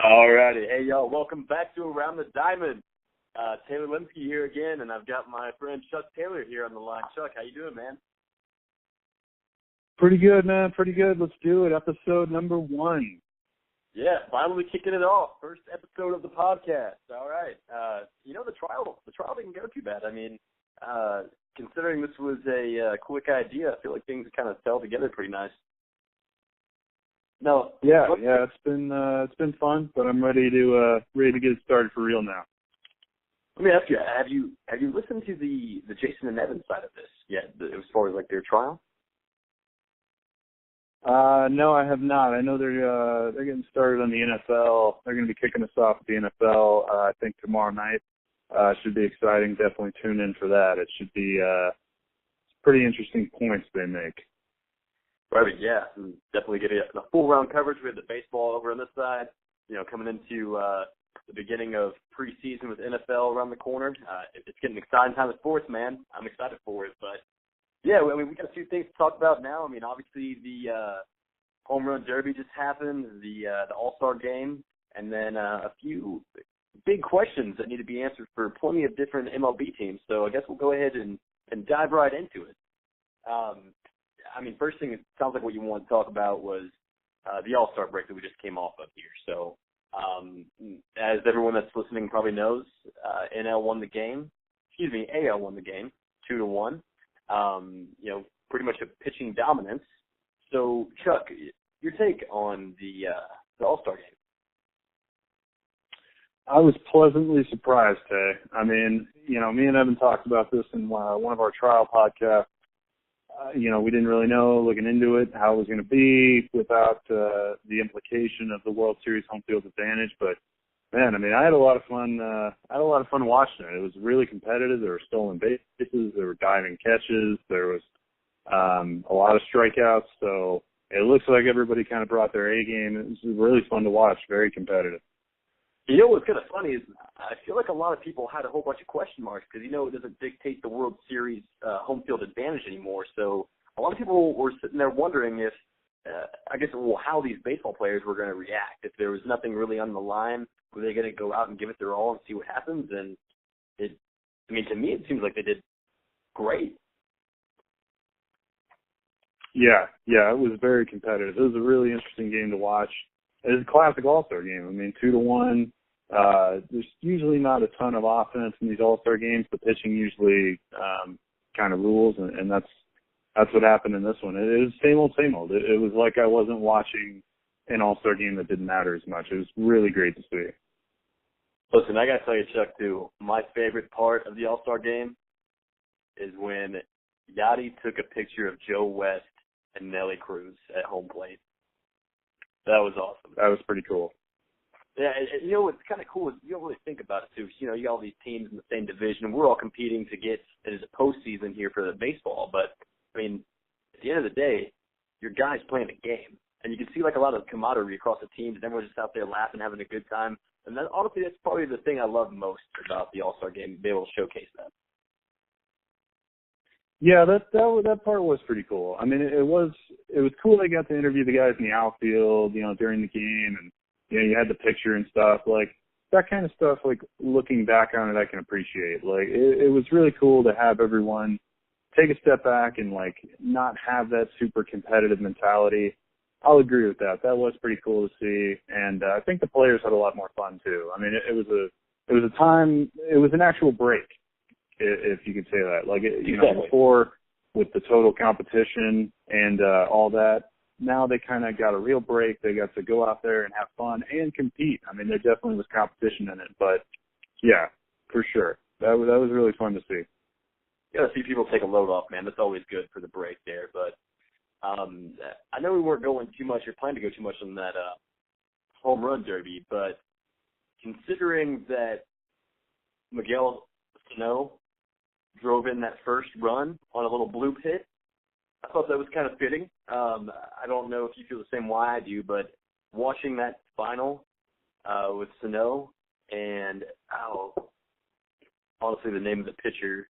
Alrighty, hey y'all, welcome back to Around the Diamond. Taylor Linsky here again, and I've got my friend Chuck Taylor here on the line. Chuck, how you doing, man? Pretty good, man. Pretty good. Let's do it. Episode number 1. Yeah, finally kicking it off. First episode of the podcast. All right. The trial didn't go too bad. I mean, considering this was a quick idea, I feel like things kind of fell together pretty nice. No. Yeah. It's been fun, but I'm ready to get it started for real now. Let me ask you: Have you listened to the Jason and Evan side of this yet, as far as like their trial? No, I have not. I know they're getting started on the NFL. They're going to be kicking us off at the NFL. I think tomorrow night. Should be exciting. Definitely tune in for that. It should be pretty interesting points they make. Right, yeah, definitely getting the full round coverage. We have the baseball over on this side. Coming into the beginning of preseason with NFL around the corner. It's getting an exciting time of sports, man. I'm excited for it. But, yeah, I mean, we got a few things to talk about now. I mean, obviously the home run derby just happened, the All-Star game, and then a few big questions that need to be answered for plenty of different MLB teams. So I guess we'll go ahead and dive right into it. I mean, first thing, it sounds like what you want to talk about was the All-Star break that we just came off of here. So, as everyone that's listening probably knows, AL won the game, 2-1. Pretty much a pitching dominance. So, Chuck, your take on the All-Star game? I was pleasantly surprised, Tay. I mean, me and Evan talked about this in one of our trial podcasts. We didn't really know looking into it how it was going to be without the implication of the World Series home field advantage. But man, I mean, I had a lot of fun. Watching it. It was really competitive. There were stolen bases. There were diving catches. There was a lot of strikeouts. So it looks like everybody kind of brought their A game. It was really fun to watch. Very competitive. What's kind of funny is I feel like a lot of people had a whole bunch of question marks because, it doesn't dictate the World Series home field advantage anymore. So a lot of people were sitting there wondering if, how these baseball players were going to react. If there was nothing really on the line, were they going to go out and give it their all and see what happens? And to me, it seems like they did great. Yeah, it was very competitive. It was a really interesting game to watch. It was a classic All-Star game. I mean, 2-1. There's usually not a ton of offense in these All-Star games. The pitching usually kind of rules, and that's what happened in this one. It was same old. It was like I wasn't watching an All-Star game that didn't matter as much. It was really great to see. Listen, I got to tell you, Chuck, too, my favorite part of the All-Star game is when Yachty took a picture of Joe West and Nelly Cruz at home plate. That was awesome. That was pretty cool. Yeah, what's kind of cool is you don't really think about it, too. You got all these teams in the same division, and we're all competing to get into the postseason here for the baseball. But, I mean, at the end of the day, your guys playing a game. And you can see, a lot of camaraderie across the teams, and everyone's just out there laughing, having a good time. And honestly, that's probably the thing I love most about the All-Star game, to be able to showcase that. Yeah, that part was pretty cool. I mean, it was cool they got to interview the guys in the outfield, during the game, and you had the picture and stuff. That kind of stuff, looking back on it, I can appreciate. It was really cool to have everyone take a step back and not have that super competitive mentality. I'll agree with that. That was pretty cool to see, and I think the players had a lot more fun too. I mean, it was an actual break, if you could say that. Before with the total competition and all that, now they kind of got a real break. They got to go out there and have fun and compete. I mean, there definitely was competition in it, but yeah, for sure. That was really fun to see. You got to see people take a load off, man. That's always good for the break there. But I know we weren't going too much or planning to go too much on that home run derby, but considering that Miguel Sano drove in that first run on a little bloop hit, I thought that was kind of fitting. I don't know if you feel the same way I do, but watching that final with Sano, and honestly, the name of the pitcher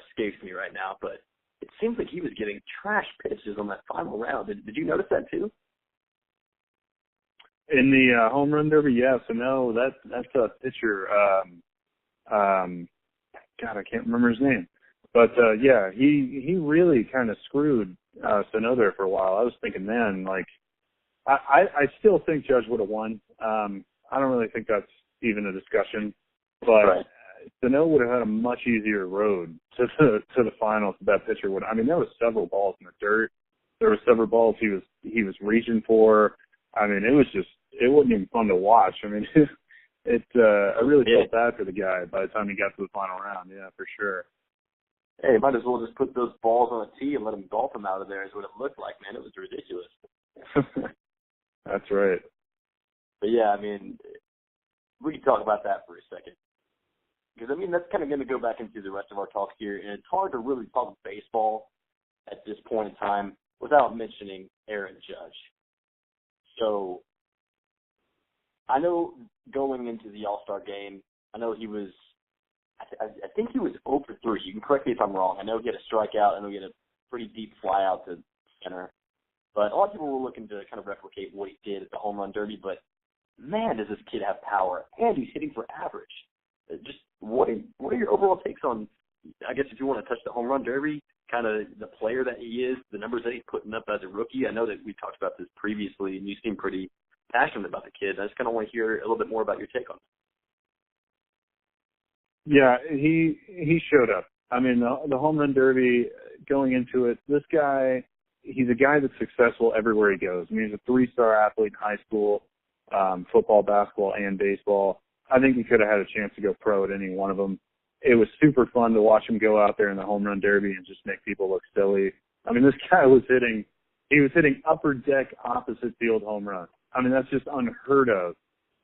escapes me right now, but it seems like he was getting trash pitches on that final round. Did you notice that too? In the home run derby, yes. So no, that's a pitcher. God, I can't remember his name. But yeah, he really kind of screwed Sano there for a while. I was thinking, man, like I still think Judge would have won. I don't really think that's even a discussion, but Right. Sano would have had a much easier road to the finals. That pitcher would. I mean, there was several balls in the dirt. There were several balls he was reaching for. I mean, it wasn't even fun to watch. I mean, I really felt bad for the guy by the time he got to the final round. Yeah, for sure. Hey, might as well just put those balls on a tee and let him golf them out of there is what it looked like, man. It was ridiculous. That's right. But yeah, I mean, we can talk about that for a second. Because, I mean, that's kind of going to go back into the rest of our talk here, and it's hard to really talk baseball at this point in time without mentioning Aaron Judge. So, I know going into the All-Star game, I know he was, I think he was 0 for 3. You can correct me if I'm wrong. I know he had a strikeout. I know he had a pretty deep fly out to center. But a lot of people were looking to kind of replicate what he did at the home run derby. But, man, does this kid have power. And he's hitting for average. Just what are your overall takes on, I guess if you want to touch the home run derby, kind of the player that he is, the numbers that he's putting up as a rookie? I know that we talked about this previously, and you seem pretty passionate about the kid. I just kind of want to hear a little bit more about your take on it. Yeah, he showed up. I mean, the home run derby, going into it, this guy, he's a guy that's successful everywhere he goes. I mean, he's a 3-star athlete in high school, football, basketball, and baseball. I think he could have had a chance to go pro at any one of them. It was super fun to watch him go out there in the home run derby and just make people look silly. I mean, this guy was hitting upper deck opposite field home runs. I mean, that's just unheard of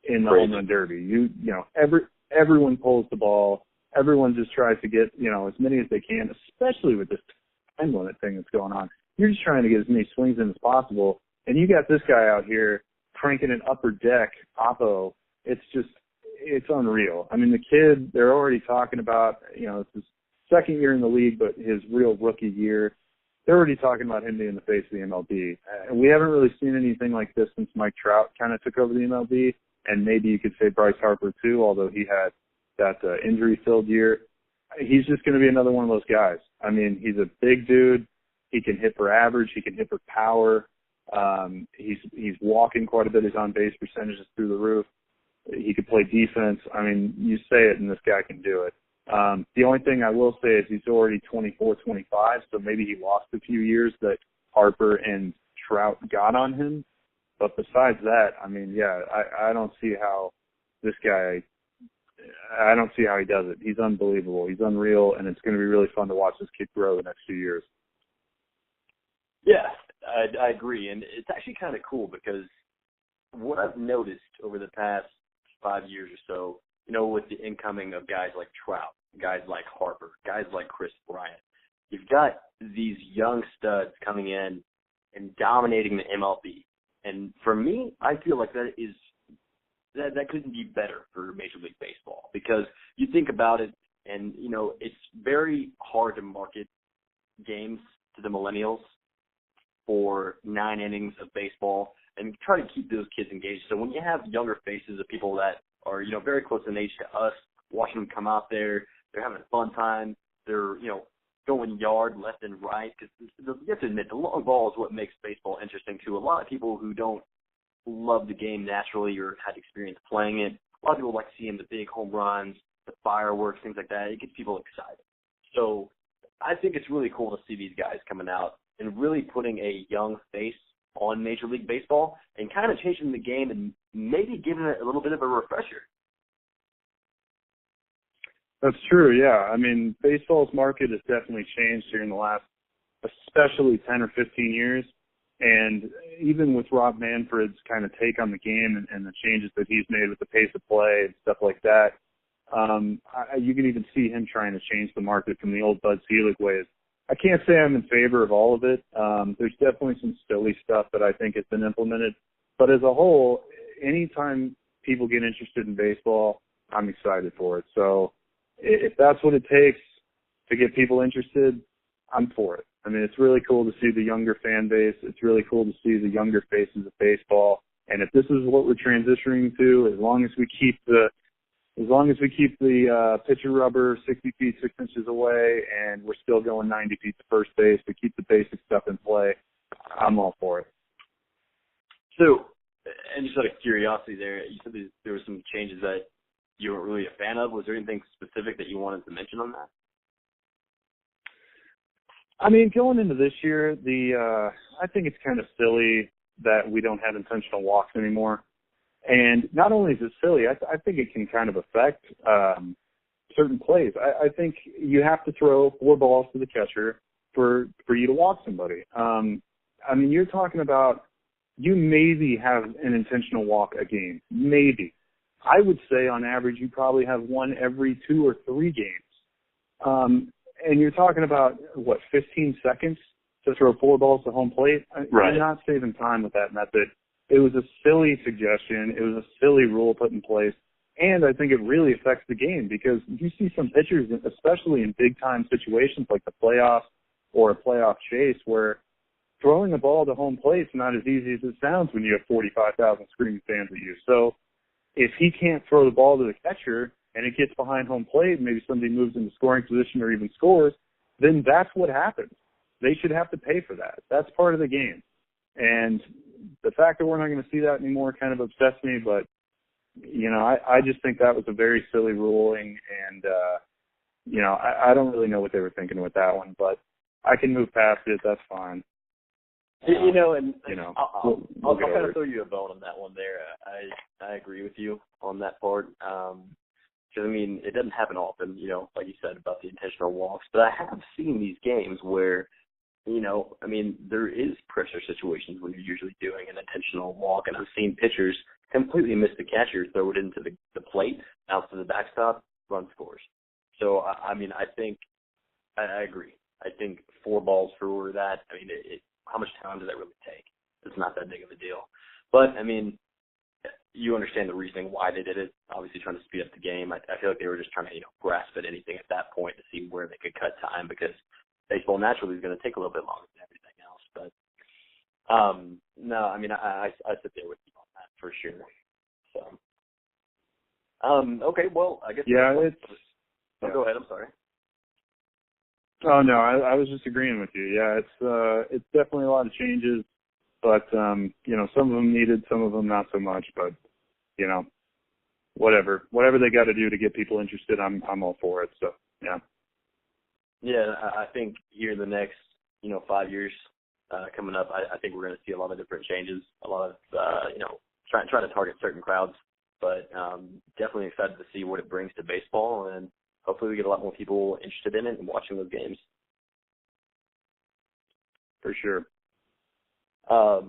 in the home run derby. You know, everyone pulls the ball. Everyone just tries to get, as many as they can, especially with this time limit thing that's going on. You're just trying to get as many swings in as possible. And you got this guy out here cranking an upper deck oppo. It's unreal. I mean, the kid, they're already talking about, it's his second year in the league, but his real rookie year. They're already talking about him being the face of the MLB. We haven't really seen anything like this since Mike Trout kind of took over the MLB, and maybe you could say Bryce Harper too, although he had that injury-filled year. He's just going to be another one of those guys. I mean, he's a big dude. He can hit for average. He can hit for power. He's walking quite a bit. His on-base percentage is through the roof. He could play defense. I mean, you say it, and this guy can do it. The only thing I will say is he's already 24, 25, so maybe he lost a few years that Harper and Trout got on him. But besides that, I mean, yeah, I don't see how this guy – I don't see how he does it. He's unbelievable. He's unreal, and it's going to be really fun to watch this kid grow the next few years. Yeah, I agree. And it's actually kind of cool because what I've noticed over the past 5 years or so, with the incoming of guys like Trout, guys like Harper, guys like Chris Bryant, you've got these young studs coming in and dominating the MLB. And for me, I feel like that couldn't be better for Major League Baseball because you think about it and, it's very hard to market games to the millennials for 9 innings of baseball and try to keep those kids engaged. So when you have younger faces of people that are, very close in age to us, watching them come out there, they're having a fun time, they're, going yard left and right, because you have to admit, the long ball is what makes baseball interesting to a lot of people who don't love the game naturally or had experience playing it. A lot of people like seeing the big home runs, the fireworks, things like that. It gets people excited. So I think it's really cool to see these guys coming out and really putting a young face on Major League Baseball and kind of changing the game and maybe giving it a little bit of a refresher. That's true, yeah. I mean, baseball's market has definitely changed here in the last, especially 10 or 15 years. And even with Rob Manfred's kind of take on the game and the changes that he's made with the pace of play and stuff like that, you can even see him trying to change the market from the old Bud Selig ways. I can't say I'm in favor of all of it. There's definitely some silly stuff that I think has been implemented. But as a whole, anytime people get interested in baseball, I'm excited for it. So if that's what it takes to get people interested, I'm for it. I mean, it's really cool to see the younger fan base. It's really cool to see the younger faces of baseball. And if this is what we're transitioning to, as long as we keep the pitcher rubber 60 feet 6 inches away, and we're still going 90 feet to first base, we keep the basic stuff in play, I'm all for it. So, and just out of curiosity, there you said there were some changes that you weren't really a fan of. Was there anything specific that you wanted to mention on that? I mean, going into this year, I think it's kind of silly that we don't have intentional walks anymore. And not only is it silly, I think it can kind of affect certain plays. I think you have to throw 4 balls to the catcher for you to walk somebody. I mean, you're talking about you maybe have an intentional walk a game, maybe. I would say on average you probably have one every 2 or 3 games. And you're talking about, 15 seconds to throw 4 balls to home plate? Right. You're not saving time with that method. It was a silly suggestion. It was a silly rule put in place. And I think it really affects the game because you see some pitchers, especially in big-time situations like the playoffs or a playoff chase, where throwing the ball to home plate is not as easy as it sounds when you have 45,000 screaming fans at you. So if he can't throw the ball to the catcher and it gets behind home plate and maybe somebody moves into scoring position or even scores, then that's what happens. They should have to pay for that. That's part of the game. And the fact that we're not going to see that anymore kind of upsets me, but, I just think that was a very silly ruling, and, I don't really know what they were thinking with that one, but I can move past it. That's fine. I'll we'll kind of throw you a bone on that one there. I agree with you on that part. Because, I mean, it doesn't happen often, like you said about the intentional walks, but I have seen these games where, there is pressure situations when you're usually doing an intentional walk, and I've seen pitchers completely miss the catcher, throw it into the plate, out to the backstop, run scores. So, I think I agree. I think 4 balls for that, how much time does that really take? It's not that big of a deal. But, you understand the reasoning why they did it, obviously trying to speed up the game. I feel like they were just trying to, grasp at anything at that point to see where they could cut time, because baseball naturally is going to take a little bit longer than everything else. But, no, I sit there with you on that for sure. So, okay, well, I guess. Yeah, go ahead, I'm sorry. Oh, no, I was just agreeing with you. Yeah, it's definitely a lot of changes, but, some of them needed, some of them not so much, but, whatever they got to do to get people interested, I'm all for it. So, yeah. Yeah, I think here in the next, 5 years coming up, I think we're going to see a lot of different changes, a lot of, trying to target certain crowds, but definitely excited to see what it brings to baseball, and hopefully we get a lot more people interested in it and watching those games. For sure. All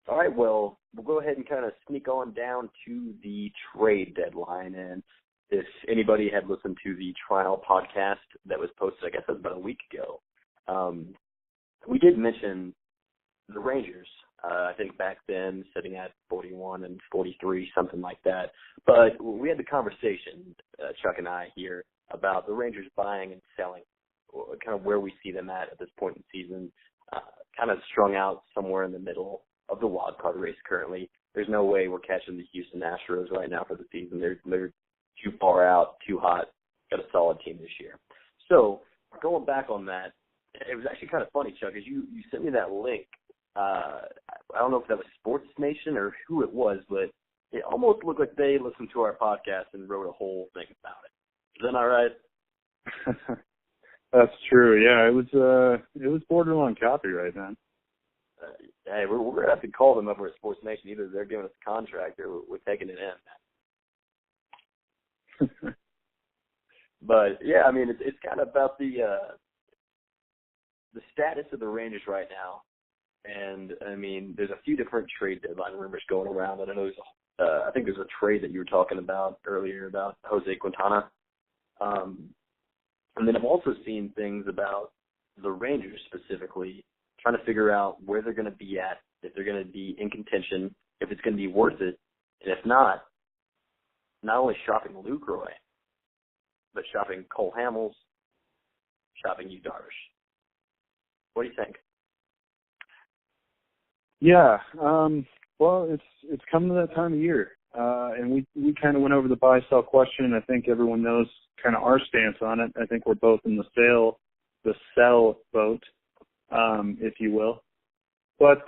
right, well, we'll go ahead and kind of sneak on down to the trade deadline. And if anybody had listened to the trial podcast that was posted, I guess that was about a week ago, we did mention the Rangers. I think back then sitting at 41 and 43, something like that. But we had the conversation, Chuck and I here, about the Rangers buying and selling, kind of where we see them at this point in the season, kind of strung out somewhere in the middle of the wild card race currently. There's no way we're catching the Houston Astros right now for the season. They're too far out, too hot, got a solid team this year. So going back on that, it was actually kind of funny, Chuck, as you sent me that link. I don't know if that was Sports Nation or who it was, but it almost looked like they listened to our podcast and wrote a whole thing about it. Is that not right? That's true. Yeah, it was borderline copyright, man. Hey, we're going to have to call them over at Sports Nation. Either they're giving us a contract or we're taking it in. But, yeah, it's kind of about the status of the Rangers right now. And, there's a few different trade deadline rumors going around. I don't know, I think there's a trade that you were talking about earlier about Jose Quintana. And then I've also seen things about the Rangers specifically trying to figure out where they're going to be at, if they're going to be in contention, if it's going to be worth it, and if not, not only shopping Luke Roy, but shopping Cole Hamels, shopping Yu Darvish. What do you think? Yeah, well, it's coming to that time of year, and we kind of went over the buy-sell question. I think everyone knows kind of our stance on it. I think we're both in the sell boat, if you will. But,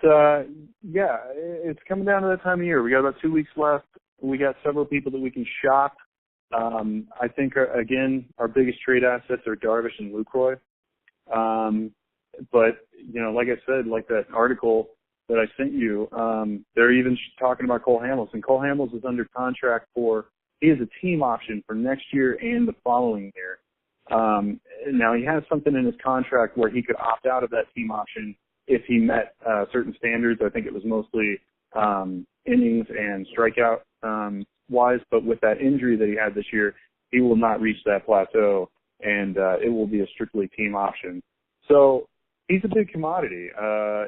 yeah, it's coming down to that time of year. We got about 2 weeks left. We got several people that we can shop. I think, again, our biggest trade assets are Darvish and Lucroy. But, like I said, like that article that I sent you, they're even talking about Cole Hamels. And Cole Hamels is under contract he has a team option for next year and the following year. Now, he has something in his contract where he could opt out of that team option if he met certain standards. I think it was mostly innings and strikeout wise, but with that injury that he had this year, he will not reach that plateau, and it will be a strictly team option. So he's a big commodity.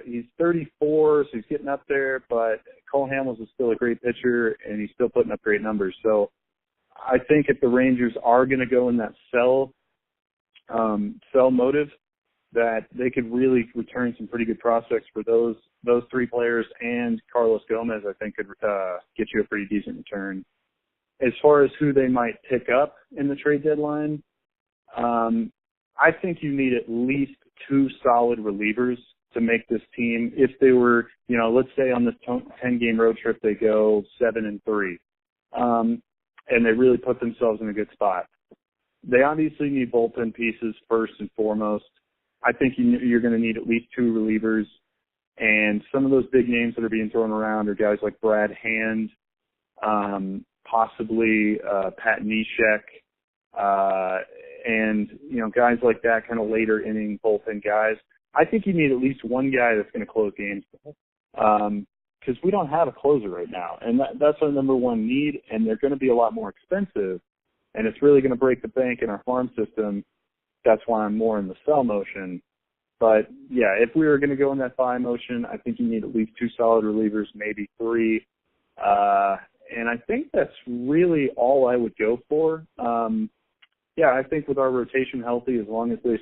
He's 34, so he's getting up there, but Cole Hamels is still a great pitcher, and he's still putting up great numbers. So I think if the Rangers are going to go in that sell motive, that they could really return some pretty good prospects for those three players, and Carlos Gomez, I think, could get you a pretty decent return. As far as who they might pick up in the trade deadline, I think you need at least 2 solid relievers to make this team. If they were, let's say on this 10-game road trip they go 7-3, and they really put themselves in a good spot. They obviously need bullpen pieces first and foremost. I think you're going to need at least 2 relievers, and some of those big names that are being thrown around are guys like Brad Hand, possibly Pat Neshek, and guys like that, kind of later inning bullpen guys. I think you need at least one guy that's going to close games, because we don't have a closer right now, and that's our number one need, and they're going to be a lot more expensive, and it's really going to break the bank in our farm system. That's why I'm more in the sell motion. But, yeah, if we were going to go in that buy motion, I think you need at least 2 solid relievers, maybe 3. And I think that's really all I would go for. Yeah, I think with our rotation healthy, as long as they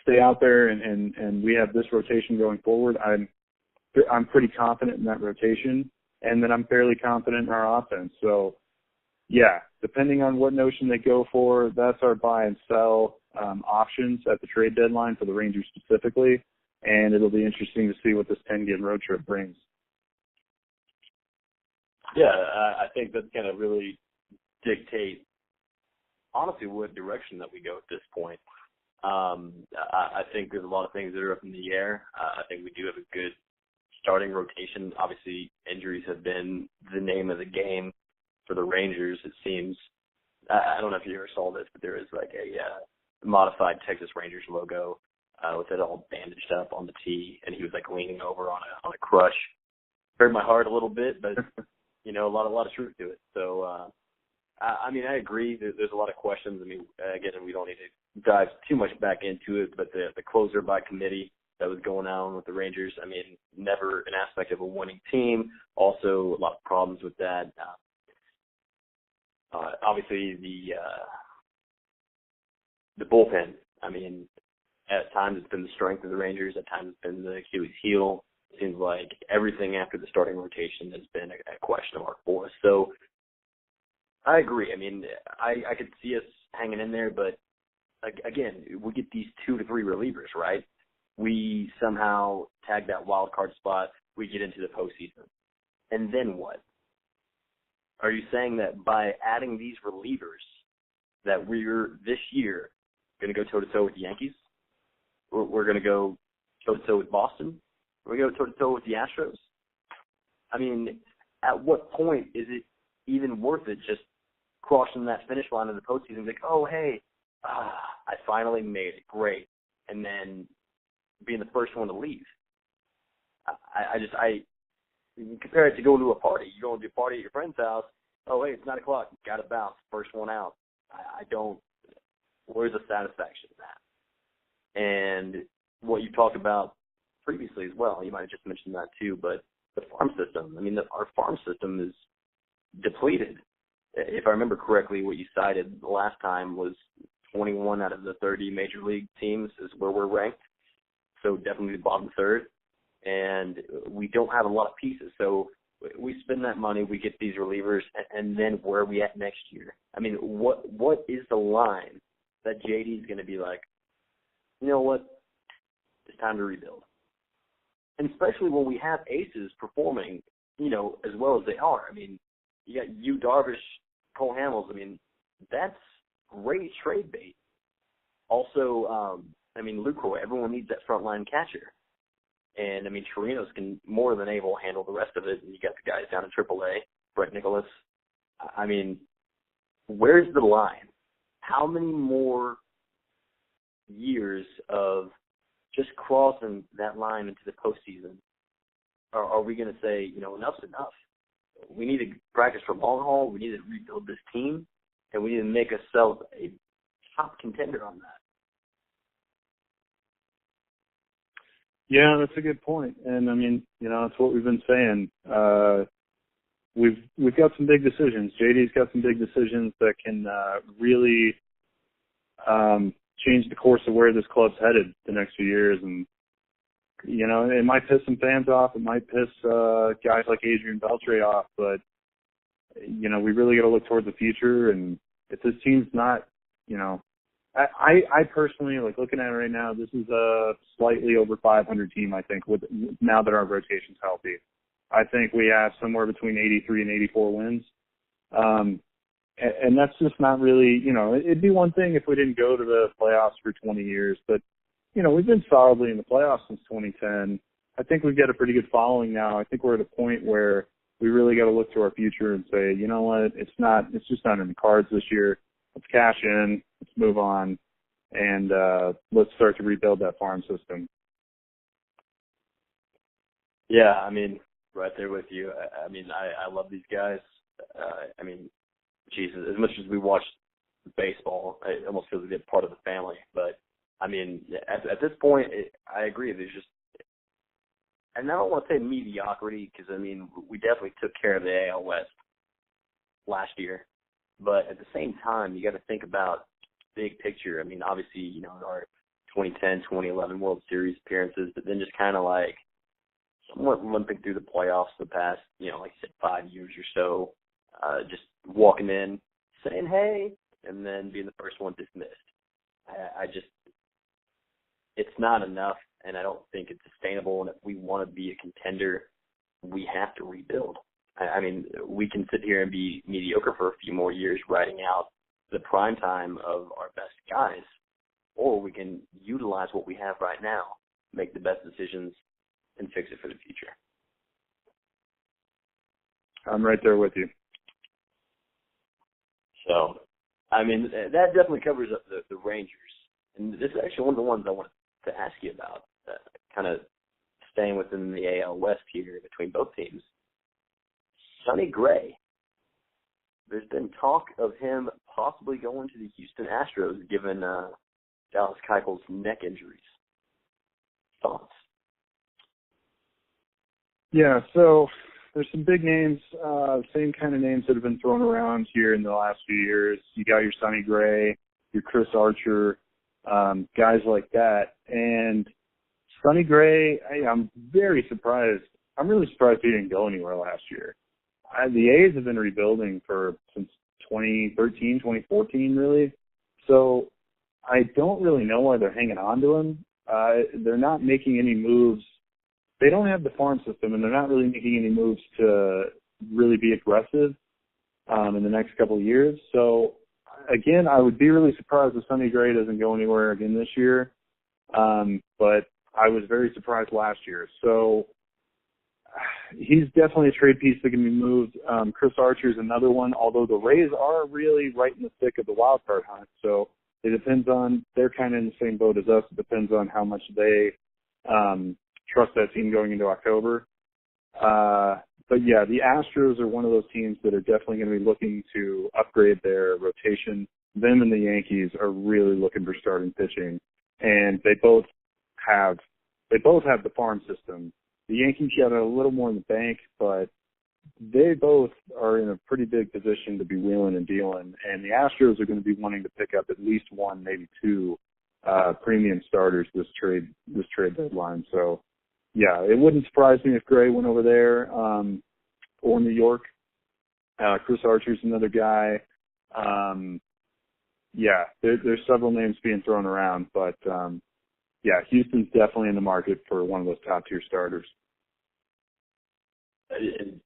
stay out there and we have this rotation going forward, I'm pretty confident in that rotation, and then I'm fairly confident in our offense. So, yeah, depending on what notion they go for, that's our buy and sell options at the trade deadline for the Rangers specifically, and it'll be interesting to see what this 10-game road trip brings. Yeah, I think that's going to really dictate, honestly, what direction that we go at this point. I think there's a lot of things that are up in the air. I think we do have a good starting rotation. Obviously, injuries have been the name of the game for the Rangers, it seems. I don't know if you ever saw this, but there is like a modified Texas Rangers logo with it all bandaged up on the tee, and he was like leaning over on a crush. Hurt my heart a little bit, but a lot of truth to it. So I agree. There's a lot of questions. Again, we don't need to dive too much back into it, but the closer by committee that was going on with the Rangers, never an aspect of a winning team. Also, a lot of problems with that. Obviously, the bullpen. At times it's been the strength of the Rangers. At times it's been the Achilles heel. It seems like everything after the starting rotation has been a question mark for us. So I agree. I could see us hanging in there, but again, we get these 2 to 3 relievers, right? We somehow tag that wild card spot. We get into the postseason. And then what? Are you saying that by adding these relievers that we're this year going to go toe-to-toe with the Yankees? We're going to go toe-to-toe with Boston? We're going to go toe-to-toe with the Astros? At what point is it even worth it just crossing that finish line of the postseason? Like, oh, hey, I finally made it. Great. And then being the first one to leave. You compare it to going to a party. You go to a party at your friend's house. Oh, hey, it's 9 o'clock. Got to bounce. First one out. Where's the satisfaction in that? And what you talked about previously as well, you might have just mentioned that too, but the farm system. Our farm system is depleted. If I remember correctly, what you cited the last time was 21 out of the 30 major league teams is where we're ranked. So definitely the bottom third. And we don't have a lot of pieces. So we spend that money, we get these relievers, and then where are we at next year? I mean, what is the line that JD is going to be like, you know what, it's time to rebuild? And especially when we have aces performing, you know, as well as they are. I mean, you got Yu Darvish, Cole Hamels. I mean, that's great trade bait. Also, I mean, Lucroy, everyone needs that frontline catcher. And, I mean, Chirinos can more than able handle the rest of it. And you got the guys down in AAA, Brett Nicholas. I mean, where's the line? How many more years of just crossing that line into the postseason are we going to say, you know, enough's enough? We need to practice for long haul. We need to rebuild this team, and we need to make ourselves a top contender on that. Yeah, that's a good point. And I mean, you know, that's what we've been saying. We've got some big decisions. JD's got some big decisions that can really change the course of where this club's headed the next few years. And, you know, it might piss some fans off. It might piss guys like Adrian Beltre off. But, you know, we really got to look toward the future. And if this team's not, you know, I personally, like, looking at it right now, this is a slightly over 500 team, I think, with now that our rotation's healthy. I think we have somewhere between 83 and 84 wins. And that's just not really, you know, it'd be one thing if we didn't go to the playoffs for 20 years. But, you know, we've been solidly in the playoffs since 2010. I think we've got a pretty good following now. I think we're at a point where we really got to look to our future and say, you know what, it's just not in the cards this year. Let's cash in, let's move on, and let's start to rebuild that farm system. Yeah, I mean, right there with you. I mean, I love these guys. I mean, Jesus, as much as we watch baseball, it almost feels like they're part of the family. But, I mean, at this point, I agree. There's just, and I don't want to say mediocrity because, I mean, we definitely took care of the AL West last year. But at the same time, you got to think about big picture. I mean, obviously, you know, our 2010, 2011 World Series appearances, but then just kind of like somewhat limping through the playoffs the past, you know, like I said, 5 years or so, just walking in, saying, hey, and then being the first one dismissed. I just, it's not enough, and I don't think it's sustainable. And if we want to be a contender, we have to rebuild. I mean, we can sit here and be mediocre for a few more years riding out the prime time of our best guys, or we can utilize what we have right now, make the best decisions, and fix it for the future. I'm right there with you. So, I mean, that definitely covers up the Rangers. And this is actually one of the ones I wanted to ask you about, kind of staying within the AL West here between both teams. Sonny Gray. There's been talk of him possibly going to the Houston Astros given Dallas Keuchel's neck injuries. Thoughts? Yeah, so there's some big names, same kind of names that have been thrown around here in the last few years. You got your Sonny Gray, your Chris Archer, guys like that. And Sonny Gray, I'm very surprised. I'm really surprised he didn't go anywhere last year. The A's have been rebuilding since 2013, 2014, really. So I don't really know why they're hanging on to him. They're not making any moves. They don't have the farm system, and they're not really making any moves to really be aggressive in the next couple of years. So, again, I would be really surprised if Sonny Gray doesn't go anywhere again this year. But I was very surprised last year. So he's definitely a trade piece that can be moved. Chris Archer is another one, although the Rays are really right in the thick of the wild card hunt. So it depends on, they're kind of in the same boat as us. It depends on how much they trust that team going into October. But yeah, the Astros are one of those teams that are definitely going to be looking to upgrade their rotation. Them and the Yankees are really looking for starting pitching, and they both have the farm system. The Yankees got a little more in the bank, but they both are in a pretty big position to be wheeling and dealing, and the Astros are going to be wanting to pick up at least one, maybe two premium starters this trade deadline. So, yeah, it wouldn't surprise me if Gray went over there or New York. Chris Archer's another guy. Yeah, there's several names being thrown around, but yeah, Houston's definitely in the market for one of those top-tier starters. It's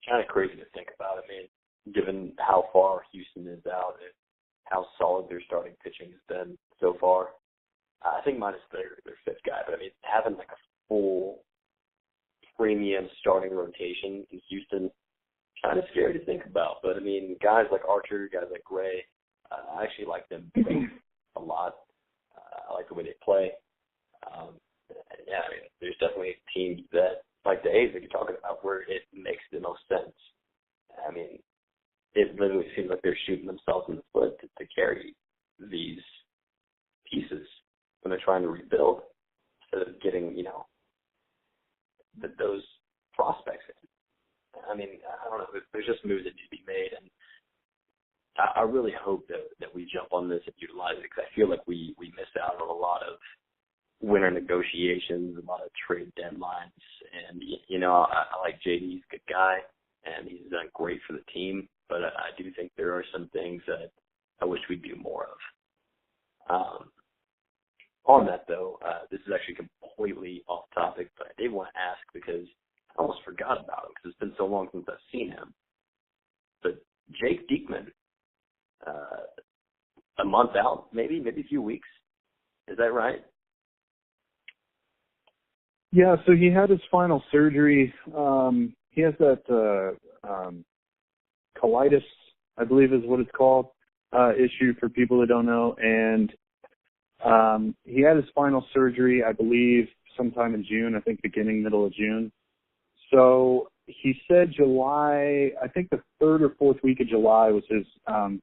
kind of crazy to think about. I mean, given how far Houston is out and how solid their starting pitching has been so far, I think minus their fifth guy, but I mean, having like a full premium starting rotation in Houston, kind of scary to think about. But I mean, guys like Archer, guys like Gray, I actually like them a lot. I like the way they play. Yeah, I mean, there's definitely teams that, like the A's that you're talking about, where it makes the most sense. I mean, it literally seems like they're shooting themselves in the foot to carry these pieces when they're trying to rebuild instead of getting, you know, those prospects. I mean, I don't know. There's just moves that need to be made, and I really hope that we jump on this and utilize it, because I feel like we miss out on a lot of winter negotiations, a lot of trade deadlines. And, you know, I like JD. He's a good guy, and he's done great for the team. But I do think there are some things that I wish we'd do more of. On that, though, this is actually completely off topic, but I did want to ask because I almost forgot about him because it's been so long since I've seen him. But Jake Diekman, a month out, maybe a few weeks. Is that right? Yeah, so he had his final surgery. He has that colitis, I believe is what it's called, issue for people that don't know. And he had his final surgery, I believe, sometime in June, I think middle of June. So he said July, I think the third or fourth week of July was his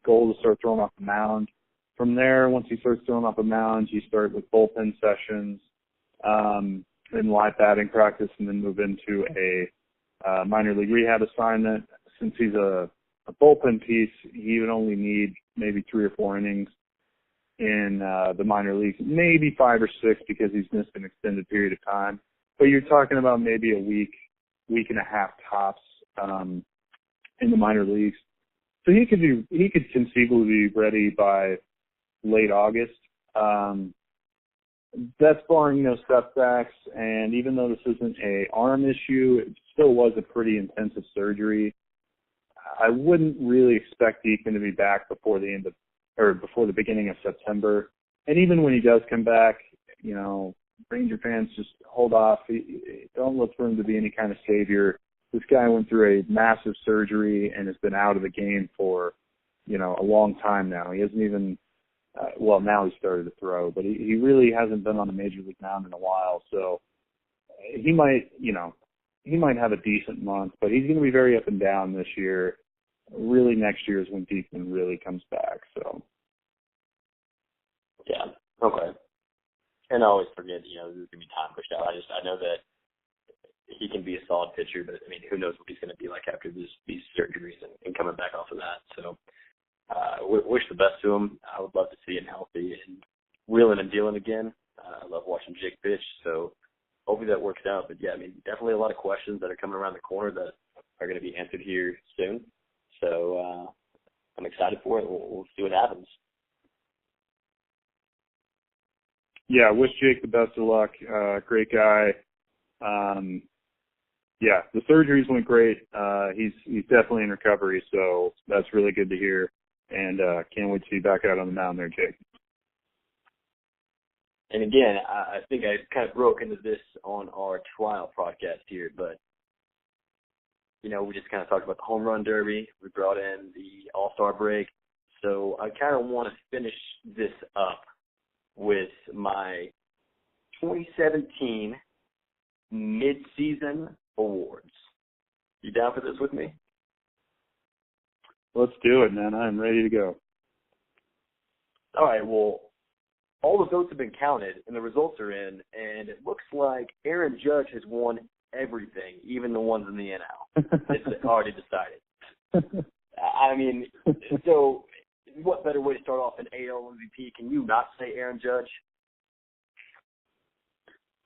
goal to start throwing off the mound. From there, once he starts throwing off the mound, you start with bullpen sessions and live batting practice, and then move into a minor league rehab assignment. Since he's a bullpen piece, he would only need maybe 3 or 4 innings in the minor leagues, maybe 5 or 6 because he's missed an extended period of time. But you're talking about maybe a week and a half tops in the minor leagues. So he could conceivably be ready by late August. That's barring no setbacks, and even though this isn't a arm issue, it still was a pretty intensive surgery. I wouldn't really expect Deacon to be back before the beginning of September. And even when he does come back, you know, Ranger fans just hold off. Don't look for him to be any kind of savior. This guy went through a massive surgery and has been out of the game for, you know, a long time now. He hasn't even now he started to throw, but he really hasn't been on a major league mound in a while. So he might have a decent month, but he's going to be very up and down this year. Really, next year is when Deacon really comes back. So yeah, okay. And I always forget, you know, there's going to be time pushed out. I know that he can be a solid pitcher, but I mean, who knows what he's going to be like after these surgeries and coming back off of that. So wish the best to him. I would love to see him healthy and wheeling and dealing again. I love watching Jake pitch, so hopefully that works out. But yeah, I mean, definitely a lot of questions that are coming around the corner that are going to be answered here soon. So I'm excited for it. We'll see what happens. Yeah, wish Jake the best of luck. Great guy. Yeah, the surgeries went great. He's definitely in recovery, so that's really good to hear. And can't wait to see you back out on the mound there, Jake. And again, I think I kind of broke into this on our trial podcast here, but, you know, we just kind of talked about the home run derby. We brought in the All-Star break. So I kind of want to finish this up with my 2017 mid-season awards. You down for this with me? Let's do it, man. I'm ready to go. All right, well, all the votes have been counted, and the results are in, and it looks like Aaron Judge has won everything, even the ones in the NL. It's already decided. I mean, so what better way to start off an AL MVP? Can you not say Aaron Judge?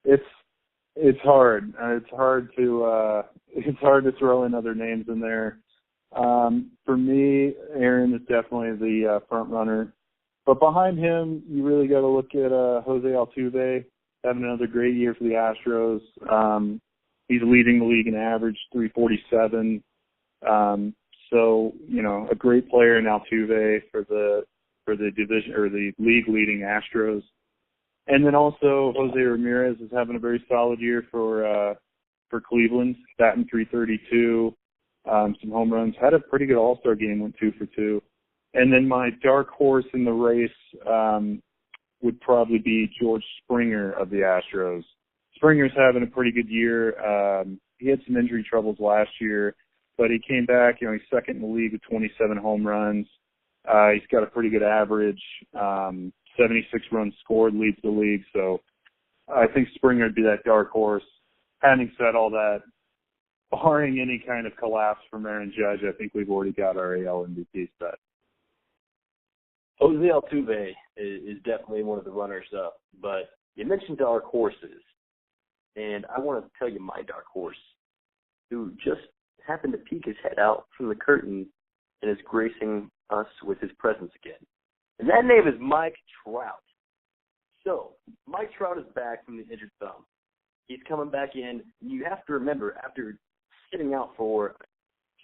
It's hard. It's hard to throw in other names in there. For me, Aaron is definitely the front runner. But behind him, you really got to look at Jose Altuve having another great year for the Astros. He's leading the league in average, 347. So, a great player in Altuve for the division or the league leading Astros. And then also Jose Ramirez is having a very solid year for Cleveland, batting 332, some home runs. Had a pretty good All-Star game, went 2 for 2. And then my dark horse in the race would probably be George Springer of the Astros. Springer's having a pretty good year. He had some injury troubles last year, but he came back. He's second in the league with 27 home runs. He's got a pretty good average. 76 runs scored, leads the league. So I think Springer would be that dark horse. Having said all that, barring any kind of collapse from Aaron Judge, I think we've already got our AL MVP set. Jose Altuve is definitely one of the runners-up, but you mentioned dark horses, and I want to tell you my dark horse, who just happened to peek his head out from the curtain and is gracing us with his presence again. And that name is Mike Trout. So, Mike Trout is back from the injured thumb. He's coming back in. You have to remember, after sitting out for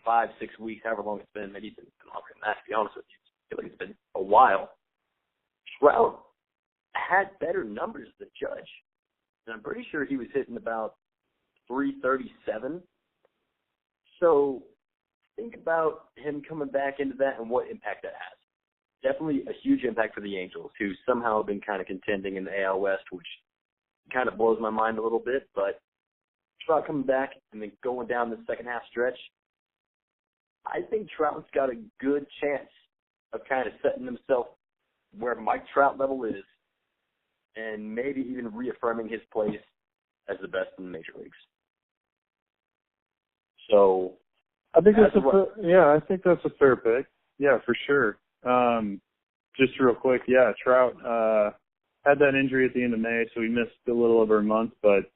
5-6 weeks, however long it's been, maybe it's been longer than that, to be honest with you. I feel like it's been a while. Trout had better numbers than Judge. And I'm pretty sure he was hitting about 337. So think about him coming back into that and what impact that has. Definitely a huge impact for the Angels, who somehow have been kind of contending in the AL West, which kind of blows my mind a little bit. But Trout coming back and then going down the second half stretch, I think Trout's got a good chance of kind of setting himself where Mike Trout level is and maybe even reaffirming his place as the best in the major leagues. So I think I think that's a fair pick. Yeah, for sure. Just real quick, Trout had that injury at the end of May, so he missed a little over a month. But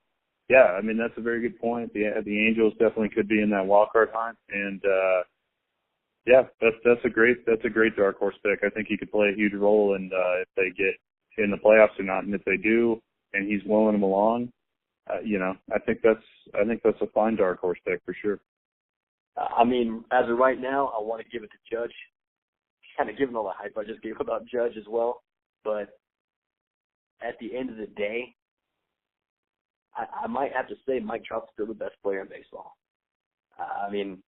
yeah, I mean that's a very good point. The Angels definitely could be in that wild card hunt, and that's a great dark horse pick. I think he could play a huge role in if they get in the playoffs or not, and if they do, and he's willing them along, I think that's a fine dark horse pick for sure. I mean, as of right now, I want to give it to Judge. Kind of given all the hype I just gave about Judge as well. But at the end of the day, I might have to say Mike Trout's still the best player in baseball. I mean,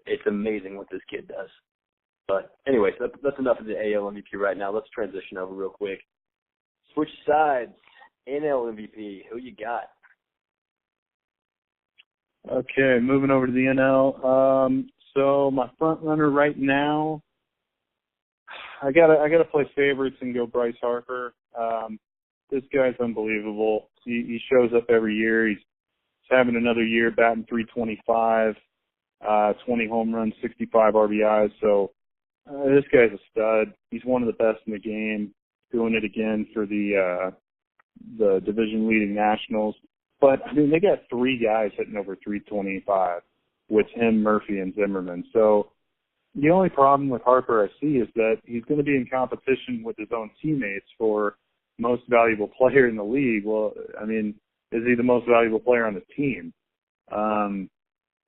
it's amazing what this kid does. But anyways, that's enough of the AL MVP right now. Let's transition over real quick. Switch sides. NL MVP. Who you got? Okay, moving over to the NL. So my front runner right now, I gotta play favorites and go Bryce Harper. This guy's unbelievable. He shows up every year. He's having another year batting 325, 20 home runs, 65 RBIs. So this guy's a stud. He's one of the best in the game. Doing it again for the division leading Nationals. But I mean, they got 3 guys hitting over 325 with him, Murphy, and Zimmerman. So the only problem with Harper I see is that he's going to be in competition with his own teammates for most valuable player in the league. Well, I mean, is he the most valuable player on the team?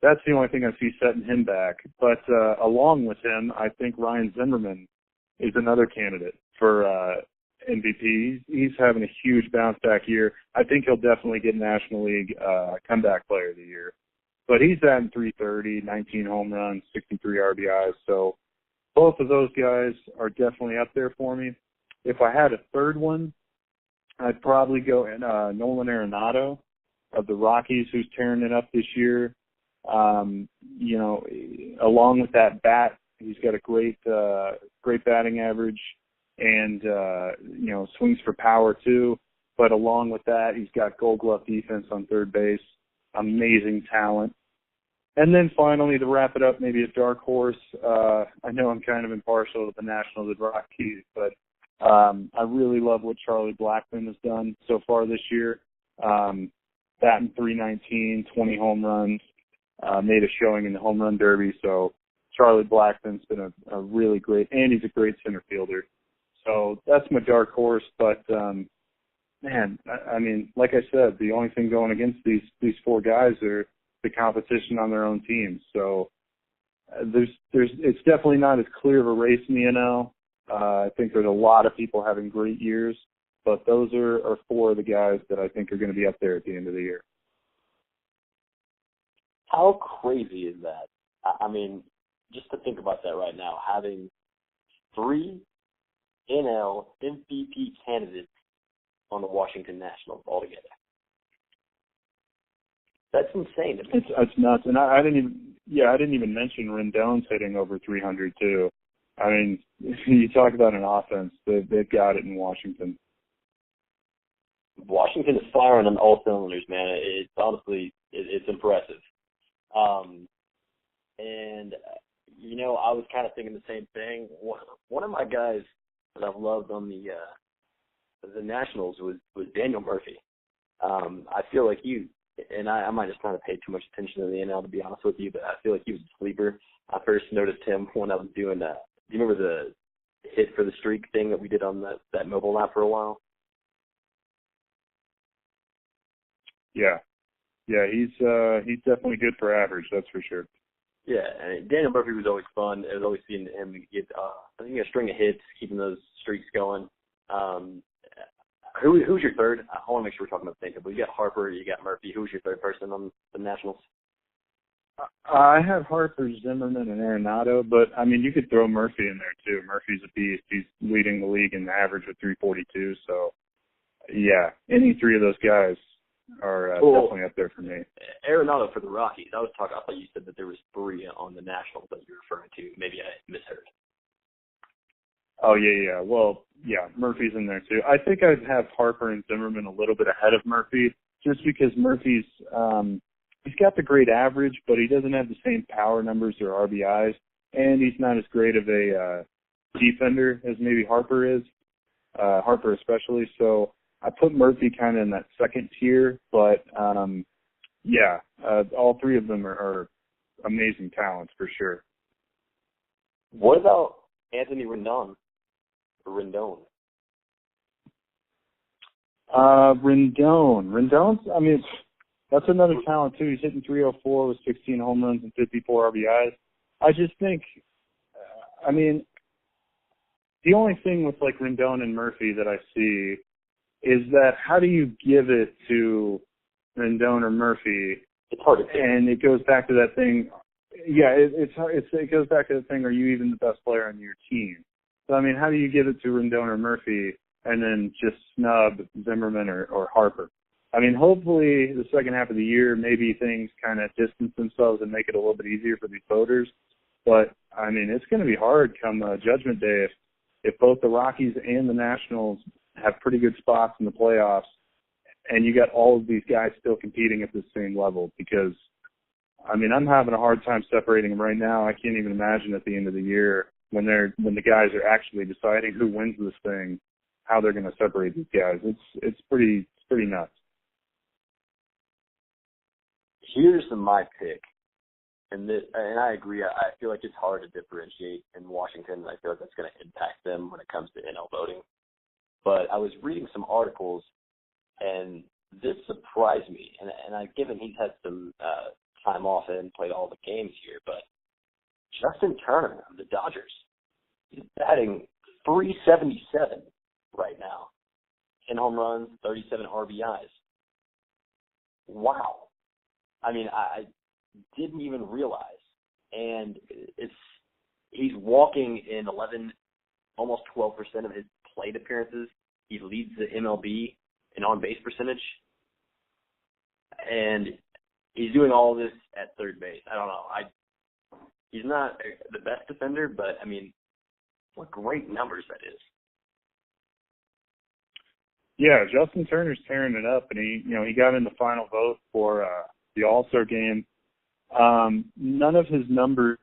That's the only thing I see setting him back. But along with him, I think Ryan Zimmerman is another candidate for MVP. He's having a huge bounce back year. I think he'll definitely get National League comeback player of the year. But he's at 330, 19 home runs, 63 RBIs. So both of those guys are definitely up there for me. If I had a third one, I'd probably go Nolan Arenado of the Rockies, who's tearing it up this year. Along with that bat, he's got a great batting average and, swings for power too. But along with that, he's got Gold Glove defense on third base. amazing talent. And then finally, to wrap it up, maybe a dark horse. I know I'm kind of impartial to the Nationals and Rockies, but I really love what Charlie Blackmon has done so far this year. Batting .319, 20 home runs, made a showing in the home run derby. So Charlie Blackmon's been a really great, and he's a great center fielder. So that's my dark horse. But man, I mean, like I said, the only thing going against these four guys are the competition on their own teams. So it's definitely not as clear of a race in the NL. I think there's a lot of people having great years, but those are four of the guys that I think are going to be up there at the end of the year. How crazy is that? I mean, just to think about that right now, having 3 NL MVP candidates on the Washington Nationals altogether. That's insane. It's nuts, and I didn't even mention Rendon's hitting over 300 too. I mean, you talk about an offense, they've got it in Washington. Washington is firing on all cylinders, man. It's honestly, it's impressive. And you know, I was kind of thinking the same thing. One of my guys that I've loved on the Nationals was Daniel Murphy. I feel like I might just not have paid too much attention to the NL, to be honest with you, but I feel like he was a sleeper. I first noticed him when I was doing do you remember the hit for the streak thing that we did on that mobile app for a while? Yeah, he's definitely good for average, that's for sure. Yeah, and Daniel Murphy was always fun. It was always seeing him get I think a string of hits, keeping those streaks going. Who's your third? I want to make sure we're talking about the same people. You got Harper, you got Murphy. Who's your third person on the Nationals? I have Harper, Zimmerman, and Arenado, but, I mean, you could throw Murphy in there, too. Murphy's a beast. He's leading the league in average with 342, so, yeah, any three of those guys are definitely up there for me. Arenado for the Rockies. I thought you said that there was 3 on the Nationals that you're referring to. Maybe I misheard. Oh, yeah. Well, yeah, Murphy's in there, too. I think I'd have Harper and Zimmerman a little bit ahead of Murphy, just because Murphy's he's got the great average, but he doesn't have the same power numbers or RBIs, and he's not as great of a defender as maybe Harper is, Harper especially. So I put Murphy kind of in that second tier, but, all three of them are amazing talents for sure. What about Anthony Rendon? Rendon's, I mean, that's another talent too. He's hitting 304 with 16 home runs and 54 RBIs. I just think, I mean, the only thing with like Rendon and Murphy that I see is that how do you give it to Rendon or Murphy? It's hard to say. And it goes back to that thing. Yeah, it goes back to the thing. Are you even the best player on your team? So I mean, how do you give it to Rendon or Murphy and then just snub Zimmerman or Harper? I mean, hopefully the second half of the year, maybe things kind of distance themselves and make it a little bit easier for these voters. But, I mean, it's going to be hard come Judgment Day if both the Rockies and the Nationals have pretty good spots in the playoffs and you got all of these guys still competing at the same level because, I mean, I'm having a hard time separating them right now. I can't even imagine at the end of the year when the guys are actually deciding who wins this thing, how they're going to separate these guys. It's pretty nuts. Here's my pick, and I agree. I feel like it's hard to differentiate in Washington. I feel like that's going to impact them when it comes to NL voting. But I was reading some articles, and this surprised me. And given he's had some time off and played all the games here, but Justin Turner of the Dodgers, he's batting .377 right now. 10 home runs, 37 RBIs. Wow. I mean, I didn't even realize. And he's walking in 11, almost 12% of his plate appearances. He leads the MLB in on-base percentage. And he's doing all of this at third base. I don't know. He's not the best defender, but, I mean, what great numbers that is. Yeah, Justin Turner's tearing it up, and he got in the final vote for the All-Star game. None of his numbers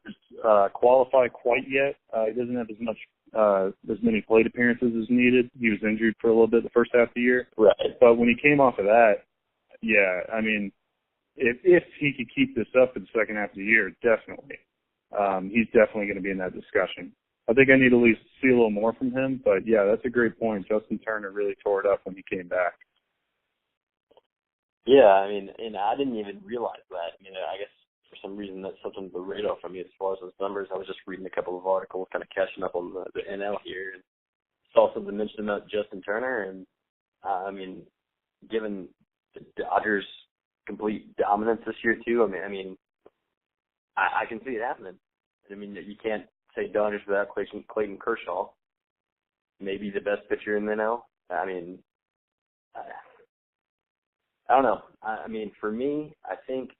qualify quite yet. He doesn't have as many plate appearances as needed. He was injured for a little bit the first half of the year. Right. But when he came off of that, yeah, I mean, if he could keep this up in the second half of the year, definitely. He's definitely going to be in that discussion. I think I need to at least see a little more from him, but yeah, that's a great point. Justin Turner really tore it up when he came back. Yeah, I mean, and I didn't even realize that. I mean, I guess for some reason that slipped under the radar for me as far as those numbers. I was just reading a couple of articles, kind of catching up on the NL here, and saw something mentioned about Justin Turner, and I mean, given the Dodgers' complete dominance this year too, I mean, I can see it happening. I mean, you can't say Dodgers without Clayton Kershaw, maybe the best pitcher in the NL. I mean, I don't know. I mean, for me, I think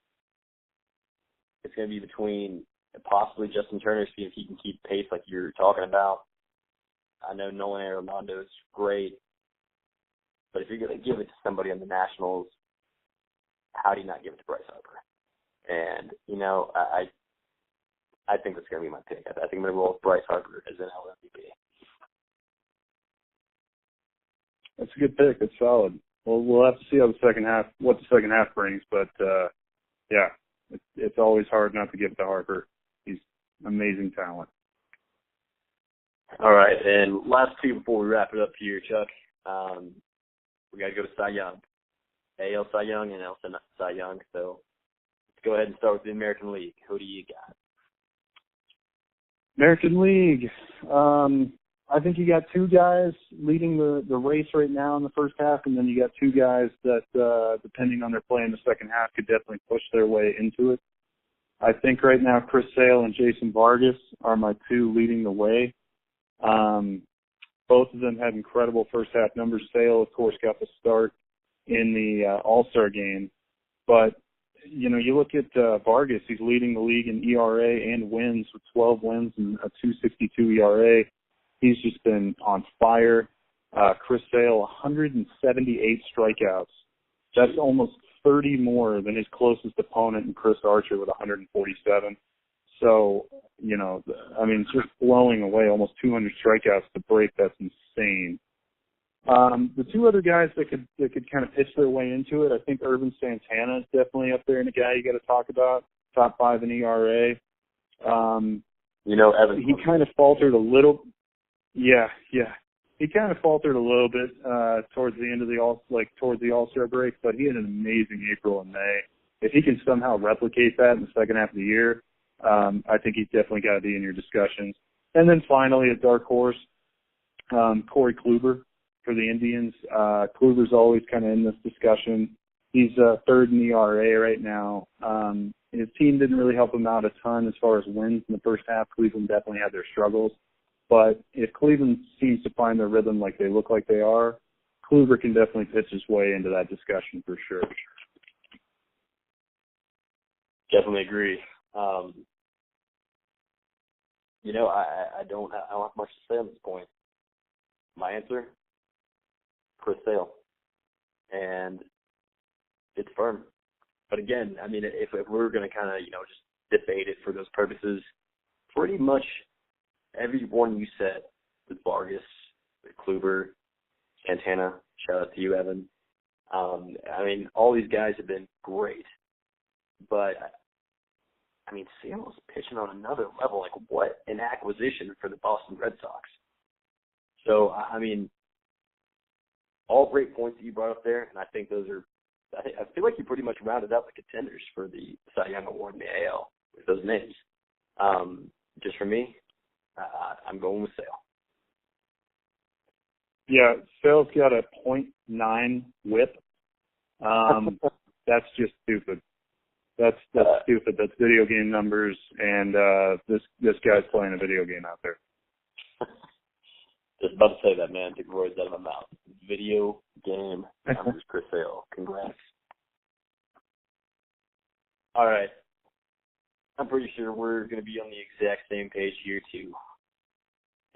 it's going to be between possibly Justin Turner, see if he can keep pace like you're talking about. I know Nolan Arenado is great, but if you're going to give it to somebody on the Nationals, how do you not give it to Bryce Harper? And, you know, I think that's going to be my pick. I think I'm going to roll with Bryce Harper as an MVP. That's a good pick. That's solid. Well, we'll have to see how what the second half brings. But, yeah, it's always hard not to give it to Harper. He's amazing talent. All right, and last two before we wrap it up here, Chuck. We got to go to Cy Young. AL Cy Young and NL Cy Young. So let's go ahead and start with the American League. Who do you got? American League. I think you got two guys leading the race right now in the first half, and then you got two guys that, depending on their play in the second half, could definitely push their way into it. I think right now Chris Sale and Jason Vargas are my two leading the way. Both of them had incredible first half numbers. Sale, of course, got the start in the All-Star game. But, you know, you look at Vargas, he's leading the league in ERA and wins with 12 wins and a 2.62 ERA. He's just been on fire. Chris Sale, 178 strikeouts. That's almost 30 more than his closest opponent in Chris Archer with 147. So, you know, I mean, just blowing away almost 200 strikeouts to break. That's insane. The two other guys that could kind of pitch their way into it, I think Irvin Santana is definitely up there and a guy you got to talk about. Top 5 in ERA. You know, Evan. He kind of faltered a little. Yeah. He kind of faltered a little bit towards the end of towards the All-Star break, but he had an amazing April and May. If he can somehow replicate that in the second half of the year, I think he's definitely got to be in your discussions. And then finally, a dark horse, Corey Kluber for the Indians. Kluber's always kind of in this discussion. He's third in ERA right now. His team didn't really help him out a ton as far as wins in the first half. Cleveland definitely had their struggles. But if Cleveland seems to find their rhythm like they look like they are, Kluber can definitely pitch his way into that discussion for sure. Definitely agree. You know, I don't have much to say on this point. My answer, Chris Sale. And it's firm. But again, I mean, if we're going to kind of, you know, just debate it for those purposes, pretty much everyone you said with Vargas, with Kluber, Santana, shout out to you, Evan. I mean, all these guys have been great. But, I mean, Sale's pitching on another level. Like, what an acquisition for the Boston Red Sox. So, I mean, all great points that you brought up there, and I think those are – I feel like you pretty much rounded up the contenders for the Cy Young Award in the AL with those names. Just for me, I'm going with Sale. Yeah, Sale's got a .9 whip. That's just stupid. That's stupid. That's video game numbers, and this guy's playing a video game out there. Just about to say that, man. Took the words out of my mouth. Video game numbers, Chris Sale. Congrats. All right. I'm pretty sure we're going to be on the exact same page here, too.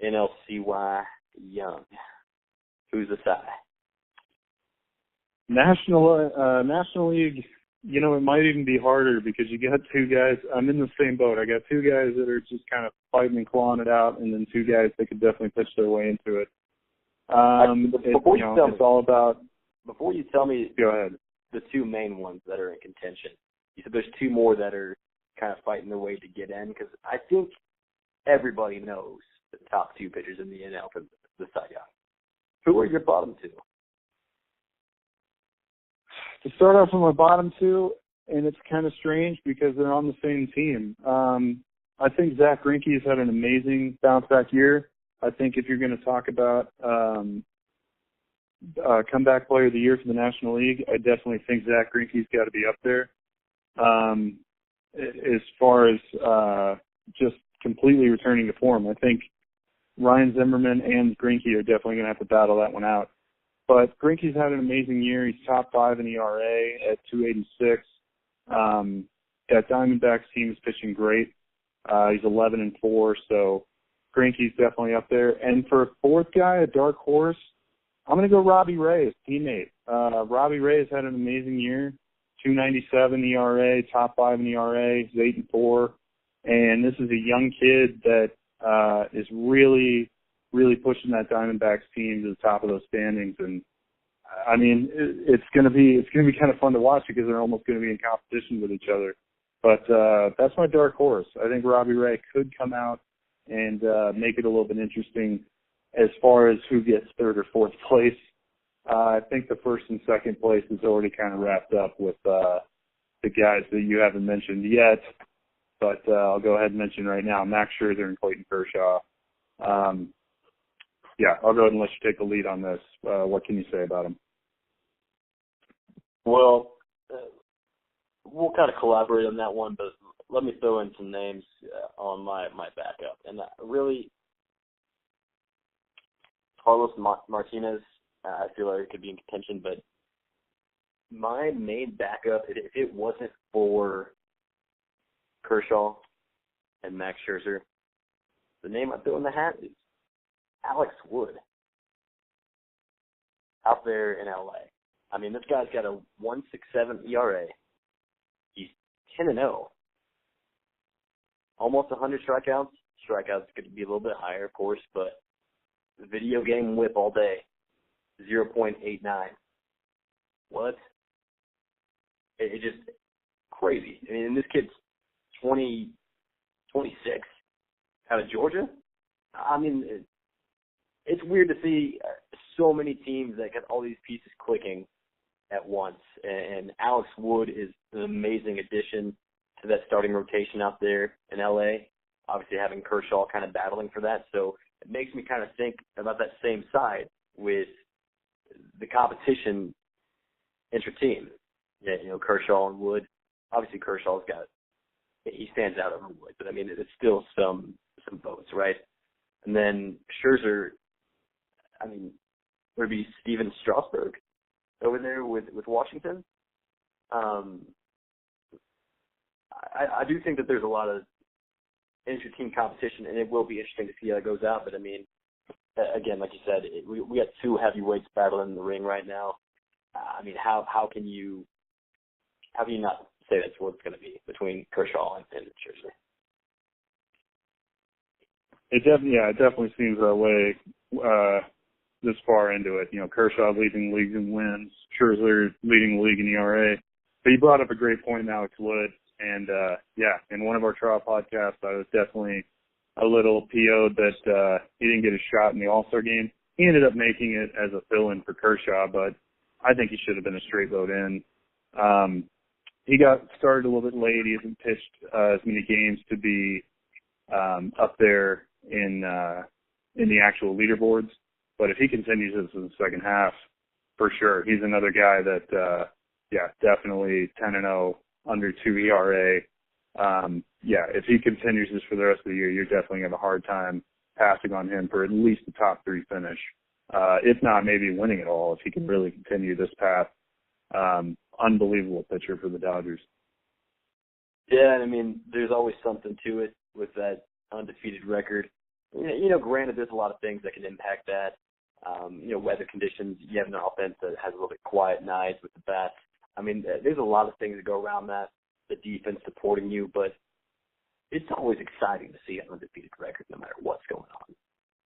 NLCY Young. Who's the side? National League, it might even be harder because you got two guys. I'm in the same boat. I got two guys that are just kind of fighting and clawing it out, and then two guys that could definitely pitch their way into it. It's all about. Before you tell me, go ahead. The two main ones that are in contention. You said there's two more that are kind of fighting their way to get in, because I think everybody knows the top two pitchers in the NL for the Cy Young. Who are your bottom two? To start off with my bottom two, and it's kind of strange because they're on the same team. I think Zach Greinke has had an amazing bounce-back year. I think if you're going to talk about comeback player of the year for the National League, I definitely think Zach Greinke's got to be up there. As far as just completely returning to form, I think Ryan Zimmerman and Greinke are definitely going to have to battle that one out. But Greinke's had an amazing year. He's top 5 in ERA at 2.86. That Diamondbacks team is pitching great. He's 11-4, so Greinke's definitely up there. And for a fourth guy, a dark horse, I'm going to go Robbie Ray, his teammate. Robbie Ray has had an amazing year, 2.97 ERA, top 5 in ERA, he's 8-4. And this is a young kid that is really pushing that Diamondbacks team to the top of those standings. And I mean, it's going to be kind of fun to watch because they're almost going to be in competition with each other. But that's my dark horse. I think Robbie Ray could come out and make it a little bit interesting as far as who gets third or fourth place. I think the first and second place is already kind of wrapped up with the guys that you haven't mentioned yet. But I'll go ahead and mention right now, Max Scherzer and Clayton Kershaw. Yeah, I'll go ahead and let you take the lead on this. What can you say about them? Well, we'll kind of collaborate on that one, but let me throw in some names on my backup. And really, Carlos Martinez, I feel like it could be in contention, but my main backup, if it wasn't for Kershaw and Max Scherzer, the name I throw in the hat is Alex Wood out there in LA. I mean, this guy's got a 1.67 ERA. He's 10-0. Almost 100 strikeouts. Strikeouts could be a little bit higher, of course, but the video game whip all day, 0.89. What? It's just crazy. I mean, this kid's 26 out of Georgia. I mean, it's weird to see so many teams that got all these pieces clicking at once. And Alex Wood is an amazing addition to that starting rotation out there in LA. Obviously having Kershaw kind of battling for that. So it makes me kind of think about that same side with the competition intra-team. Yeah, Kershaw and Wood. Obviously he stands out over Wood, but I mean, it's still some votes, right? And then Scherzer, I mean, would it be Steven Strasburg over there with Washington? I do think that there's a lot of inter-team competition, and it will be interesting to see how it goes out. But I mean, again, like you said, we got two heavyweights battling in the ring right now. I mean, how can you not say that's what it's going to be between Kershaw and Scherzer? It definitely seems that way this far into it. Kershaw leading the league in wins, Scherzer leading the league in ERA. But you brought up a great point in Alex Wood. And, in one of our trial podcasts, I was definitely a little PO'd that he didn't get a shot in the All-Star game. He ended up making it as a fill-in for Kershaw, but I think he should have been a straight vote in. He got started a little bit late. He hasn't pitched as many games to be up there in the actual leaderboards. But if he continues this in the second half, for sure, he's another guy that, definitely 10-0, under 2 ERA. If he continues this for the rest of the year, you're definitely going to have a hard time passing on him for at least a top 3 finish. If not, maybe winning it all if he can really continue this path. Unbelievable pitcher for the Dodgers. Yeah, I mean, there's always something to it with that undefeated record. Granted, there's a lot of things that can impact that. Weather conditions. You have an offense that has a little bit quiet nights with the bats. I mean, there's a lot of things that go around that, the defense supporting you, but it's always exciting to see an undefeated record no matter what's going on,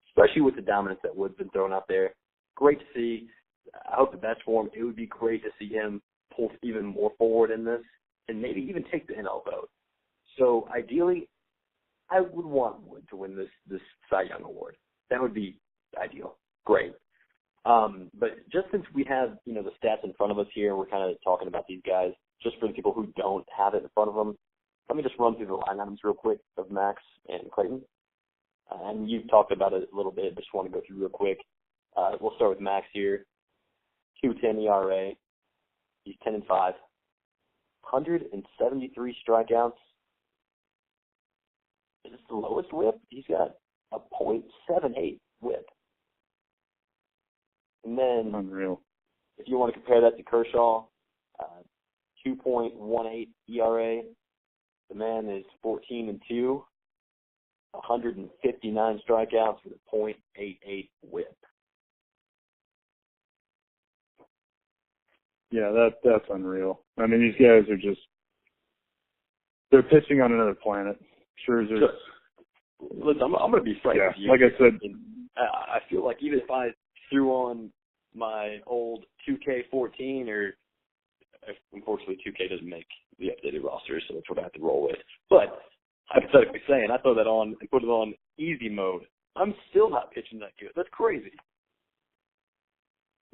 especially with the dominance that Wood's been throwing out there. Great to see. I hope the best for him. It would be great to see him pull even more forward in this and maybe even take the NL vote. So ideally, I would want Wood to win this Cy Young Award. That would be ideal. Great. But just since we have, the stats in front of us here, we're kind of talking about these guys, just for the people who don't have it in front of them, let me just run through the line items real quick of Max and Clayton. And you've talked about it a little bit, but just want to go through real quick. We'll start with Max here. 2.10 ERA. He's 10-5. 173 strikeouts. Is this the lowest whip? He's got a .78 whip. And then, unreal. If you want to compare that to Kershaw, 2.18 ERA. The man is 14-2, 159 strikeouts with a .88 whip. Yeah, that's unreal. I mean, these guys are they're pitching on another planet. Scherzer's. Listen, I'm going to be frank with you. Like I said, I feel like even if I threw on my old 2K14, or unfortunately 2K doesn't make the updated roster, so that's what I have to roll with. But hypothetically saying, I throw that on and put it on easy mode, I'm still not pitching that good. That's crazy.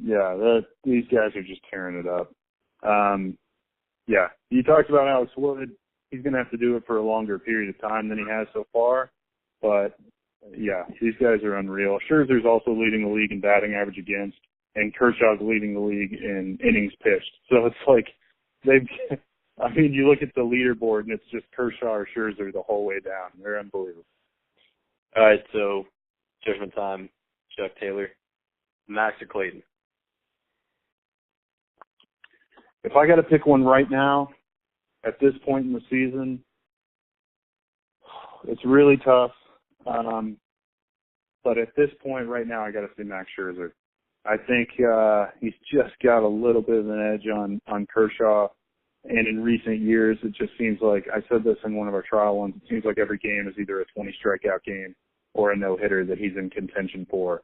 Yeah, these guys are just tearing it up. Yeah, you talked about Alex Wood. He's going to have to do it for a longer period of time than he has so far. But, yeah, these guys are unreal. Scherzer's also leading the league in batting average against, and Kershaw's leading the league in innings pitched. So it's like you look at the leaderboard, and it's just Kershaw or Scherzer the whole way down. They're unbelievable. All right, so judgment time, Chuck Taylor. Max or Clayton? If I got to pick one right now, at this point in the season, it's really tough. But at this point right now, I got to say Max Scherzer. I think he's just got a little bit of an edge on Kershaw. And in recent years, it just seems like, I said this in one of our trial ones, it seems like every game is either a 20 strikeout game or a no-hitter that he's in contention for.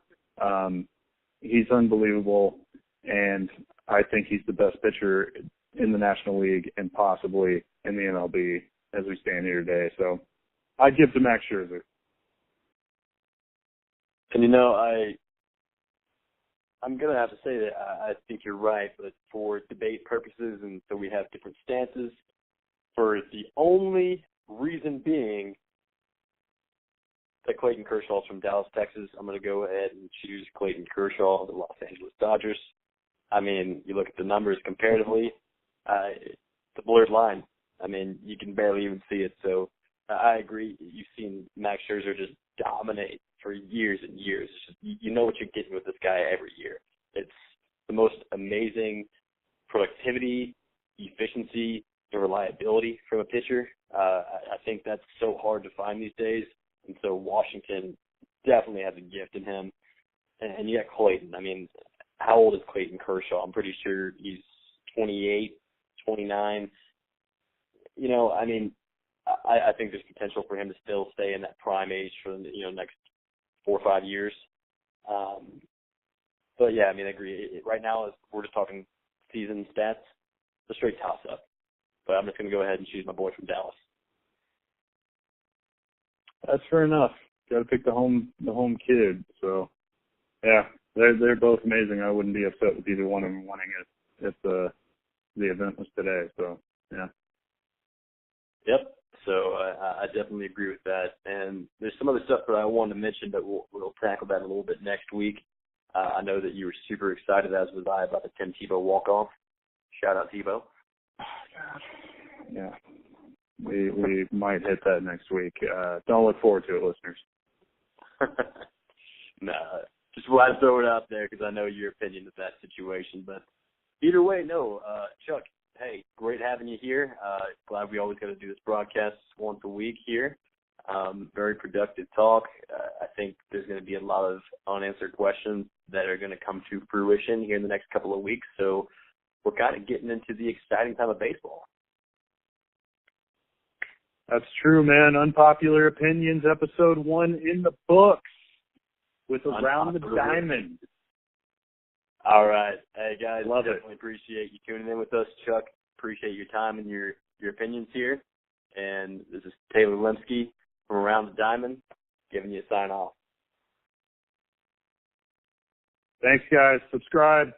He's unbelievable, and I think he's the best pitcher in the National League and possibly in the MLB as we stand here today. So I'd give to Max Scherzer. And, I'm going to have to say that I think you're right, but for debate purposes, and so we have different stances, for the only reason being that Clayton Kershaw is from Dallas, Texas, I'm going to go ahead and choose Clayton Kershaw, the Los Angeles Dodgers. I mean, you look at the numbers comparatively, it's a blurred line. I mean, you can barely even see it. So I agree. You've seen Max Scherzer just dominate for years and years. It's just, you know what you're getting with this guy every year. It's the most amazing productivity, efficiency, and reliability from a pitcher. I think that's so hard to find these days. And so Washington definitely has a gift in him. And yet Clayton, I mean, how old is Clayton Kershaw? I'm pretty sure he's 28, 29. I mean, I think there's potential for him to still stay in that prime age for the next 4 or 5 years. But yeah, I mean, I agree. Right now, we're just talking season stats. It's a straight toss-up. But I'm just going to go ahead and choose my boy from Dallas. That's fair enough. Got to pick the home kid. So yeah, they're both amazing. I wouldn't be upset with either one of them winning it if the event was today. So yeah. Yep. So I definitely agree with that. And there's some other stuff that I wanted to mention, but we'll tackle that a little bit next week. I know that you were super excited, as was I, about the Tim Tebow walk-off. Shout out Tebow. Yeah. We might hit that next week. Don't look forward to it, listeners. Nah, just wanted to throw it out there because I know your opinion of that situation. But either way, no, Chuck, hey, great having you here. Glad we always got to do this broadcast once a week here. Very productive talk. I think there's going to be a lot of unanswered questions that are going to come to fruition here in the next couple of weeks. So we're kind of getting into the exciting time of baseball. That's true, man. Unpopular Opinions, episode 1 in the books with Around the Diamond. All right. Hey, guys. Love it. Definitely appreciate you tuning in with us, Chuck. Appreciate your time and your opinions here. And this is Taylor Lemsky from Around the Diamond giving you a sign off. Thanks, guys. Subscribe.